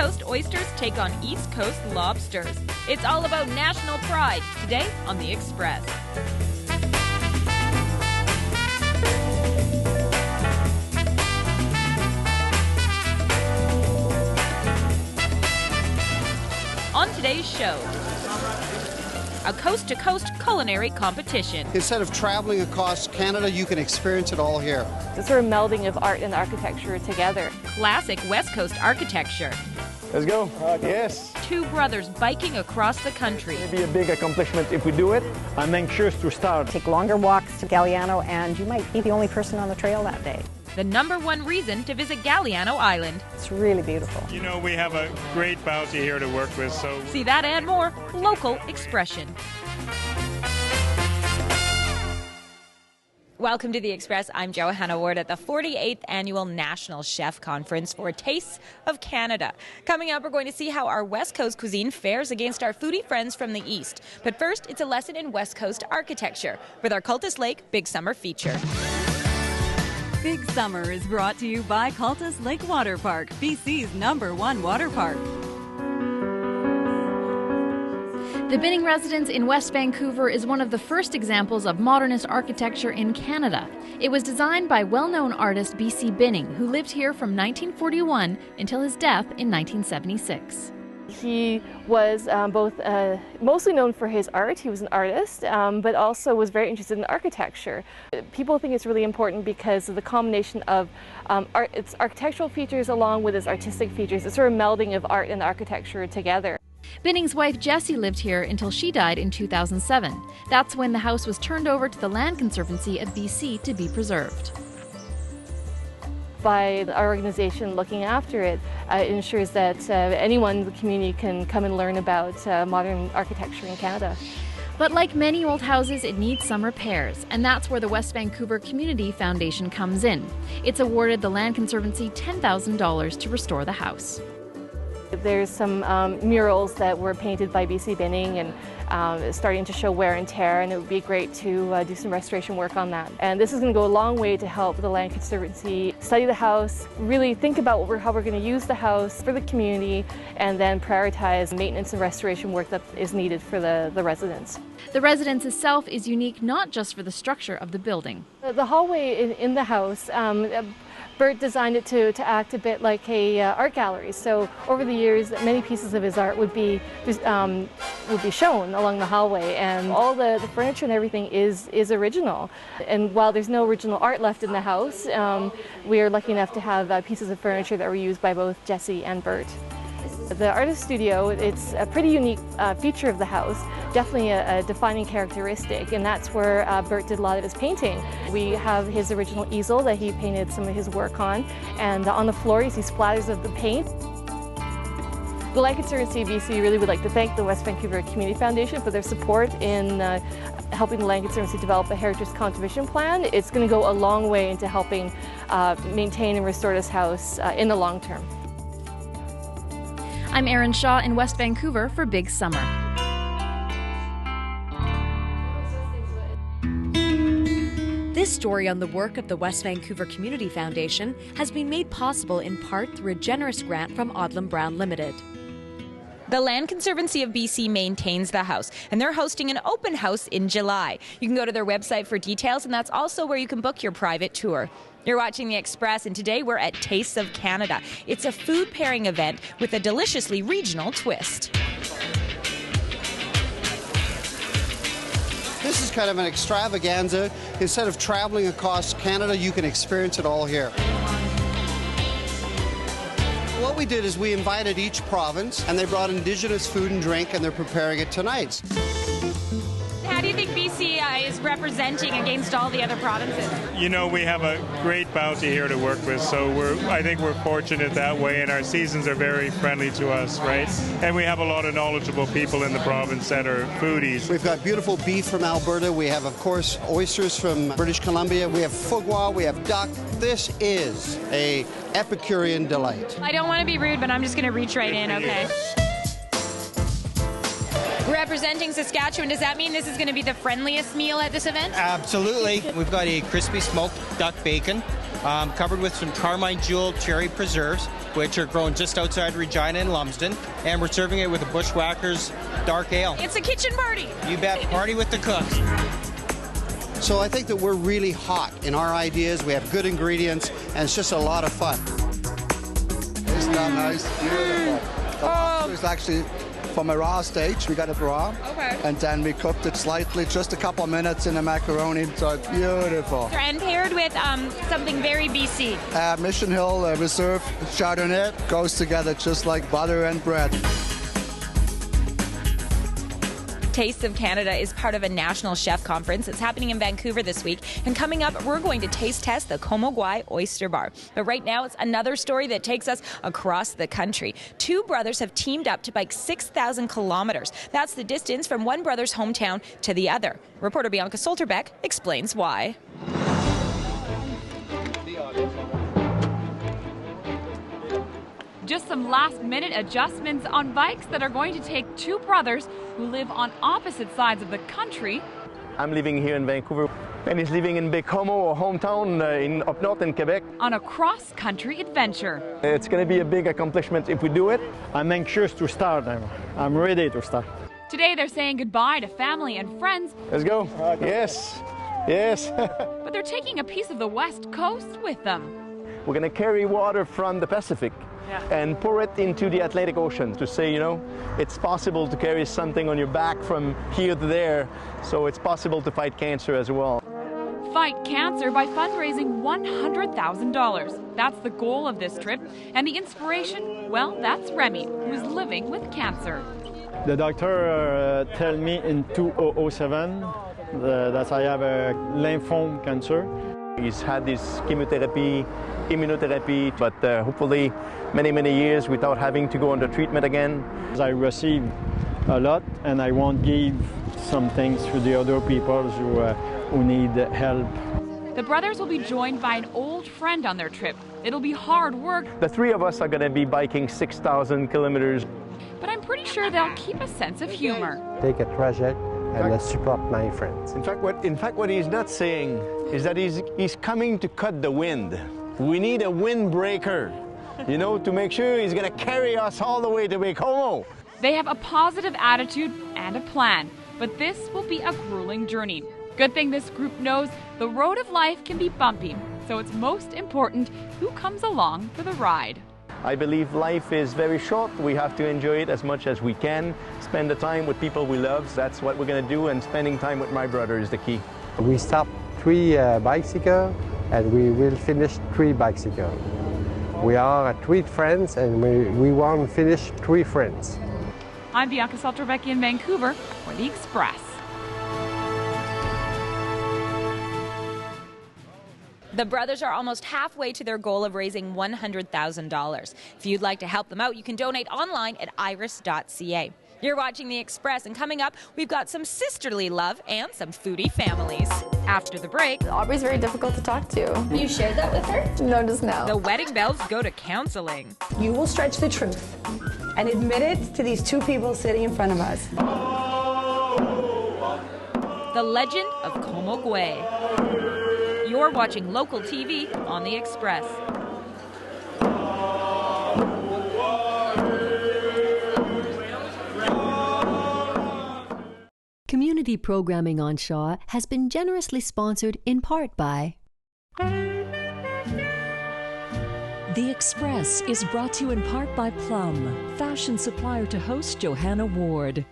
Coast oysters take on East Coast lobsters. It's all about national pride today on The Express. On today's show, a coast-to-coast culinary competition. Instead of traveling across Canada, you can experience it all here. The sort of melding of art and architecture together. Classic West Coast architecture. Let's go. Yes. Two brothers biking across the country. It'll be a big accomplishment if we do it. I'm anxious to start. Take longer walks to Galiano, and you might be the only person on the trail that day. The #1 reason to visit Galiano Island. It's really beautiful. You know, we have a great bounty here to work with, so... See that and more, local expression. Welcome to The Express. I'm Johanna Ward at the 48th Annual National Chef Conference for Tastes of Canada. Coming up, we're going to see how our West Coast cuisine fares against our foodie friends from the East. But first, it's a lesson in West Coast architecture with our Cultus Lake Big Summer feature. Big Summer is brought to you by Cultus Lake Water Park, BC's #1 water park. The Binning residence in West Vancouver is one of the first examples of modernist architecture in Canada. It was designed by well-known artist B.C. Binning, who lived here from 1941 until his death in 1976. He was mostly known for his art. He was an artist, but also was very interested in architecture. People think it's really important because of the combination of its architectural features along with its artistic features. It's sort of melding of art and architecture together. Binning's wife Jessie lived here until she died in 2007. That's when the house was turned over to the Land Conservancy of BC to be preserved. By our organization looking after it, it ensures that anyone in the community can come and learn about modern architecture in Canada. But like many old houses, it needs some repairs, and that's where the West Vancouver Community Foundation comes in. It's awarded the Land Conservancy $10,000 to restore the house. There's some murals that were painted by B.C. Binning and starting to show wear and tear, and it would be great to do some restoration work on that. And this is going to go a long way to help the Land Conservancy study the house, really think about how we're going to use the house for the community, and then prioritize maintenance and restoration work that is needed for the residents. The residence itself is unique not just for the structure of the building. The hallway in the house, Bert designed it to act a bit like a art gallery. So over the years, many pieces of his art would be shown along the hallway, and all the furniture and everything is original. And while there's no original art left in the house, we are lucky enough to have pieces of furniture that were used by both Jessie and Bert. The artist studio, it's a pretty unique feature of the house, definitely a defining characteristic, and that's where Bert did a lot of his painting. We have his original easel that he painted some of his work on, and on the floor you see splatters of the paint. The Land Conservancy of BC really would like to thank the West Vancouver Community Foundation for their support in helping the Land Conservancy develop a heritage conservation plan. It's going to go a long way into helping maintain and restore this house in the long term. I'm Erin Shaw in West Vancouver for Big Summer. This story on the work of the West Vancouver Community Foundation has been made possible in part through a generous grant from Odlum Brown Limited. The Land Conservancy of BC maintains the house, and they're hosting an open house in July. You can go to their website for details, and that's also where you can book your private tour. You're watching The Express, and today we're at Tastes of Canada. It's a food pairing event with a deliciously regional twist. This is kind of an extravaganza. Instead of traveling across Canada, you can experience it all here. What we did is we invited each province, and they brought Indigenous food and drink, and they're preparing it tonight. How do you think BC is representing against all the other provinces? You know, we have a great bounty here to work with, so I think we're fortunate that way, and our seasons are very friendly to us, right? And we have a lot of knowledgeable people in the province that are foodies. We've got beautiful beef from Alberta. We have, of course, oysters from British Columbia. We have foie gras. We have duck. This is a Epicurean delight. I don't want to be rude, but I'm just going to reach right in, okay? Representing Saskatchewan, does that mean this is going to be the friendliest meal at this event? Absolutely. We've got a crispy smoked duck bacon covered with some Carmine Jewel cherry preserves, which are grown just outside Regina and Lumsden, and we're serving it with a Bushwhackers dark ale. It's a kitchen party. You bet, party with the cooks. So I think that we're really hot in our ideas. We have good ingredients, and it's just a lot of fun. Isn't that nice? Beautiful. The lobster is actually from a raw stage. We got it raw. Okay. And then we cooked it slightly, just a couple of minutes in the macaroni. So it's beautiful. And paired with something very BC. Mission Hill Reserve Chardonnay goes together just like butter and bread. Tastes of Canada is part of a national chef conference. It's happening in Vancouver this week. And coming up, we're going to taste test the Komogwai Oyster Bar. But right now, it's another story that takes us across the country. Two brothers have teamed up to bike 6,000 kilometers. That's the distance from one brother's hometown to the other. Reporter Bianca Solterbeck explains why. Just some last-minute adjustments on bikes that are going to take two brothers who live on opposite sides of the country. I'm living here in Vancouver, and he's living in Bécomo, or hometown up north in Quebec. On a cross-country adventure. It's going to be a big accomplishment if we do it. I'm anxious to start. I'm ready to start. Today they're saying goodbye to family and friends. Let's go. Yes. Yes. But they're taking a piece of the West Coast with them. We're going to carry water from the Pacific and pour it into the Atlantic Ocean to say, you know, it's possible to carry something on your back from here to there, so it's possible to fight cancer as well. Fight cancer by fundraising $100,000. That's the goal of this trip. And the inspiration, well, that's Remy, who's living with cancer. The doctor told me in 2007 that I have a lymphoma cancer. He's had this chemotherapy, immunotherapy, but hopefully many years without having to go under treatment again. I received a lot, and I won't give some things to the other people who need help. The brothers will be joined by an old friend on their trip. It'll be hard work. The three of us are going to be biking 6,000 kilometers. But I'm pretty sure they'll keep a sense of humor. Take a trajet and support my friends. In fact, what he's not saying is that he's coming to cut the wind. We need a windbreaker, you know, to make sure he's going to carry us all the way to Bécomo. They have a positive attitude and a plan, but this will be a grueling journey. Good thing this group knows the road of life can be bumpy, so it's most important who comes along for the ride. I believe life is very short. We have to enjoy it as much as we can. Spend the time with people we love. That's what we're going to do, and spending time with my brother is the key. We stopped 3 bicycles, and we will finish 3 bicycles. We are 3 friends, and we want to finish 3 friends. I'm Bianca Solterbeck in Vancouver for The Express. The brothers are almost halfway to their goal of raising $100,000. If you'd like to help them out, you can donate online at iris.ca. You're watching The Express, and coming up, we've got some sisterly love and some foodie families. After the break, Aubrey's very difficult to talk to. You shared that with her? No, just now. The wedding bells go to counseling. You will stretch the truth and admit it to these 2 people sitting in front of us. The legend of Komogwai. You're watching local TV on The Express. Community programming on Shaw has been generously sponsored in part by... The Express is brought to you in part by Plum, fashion supplier to host Johanna Ward.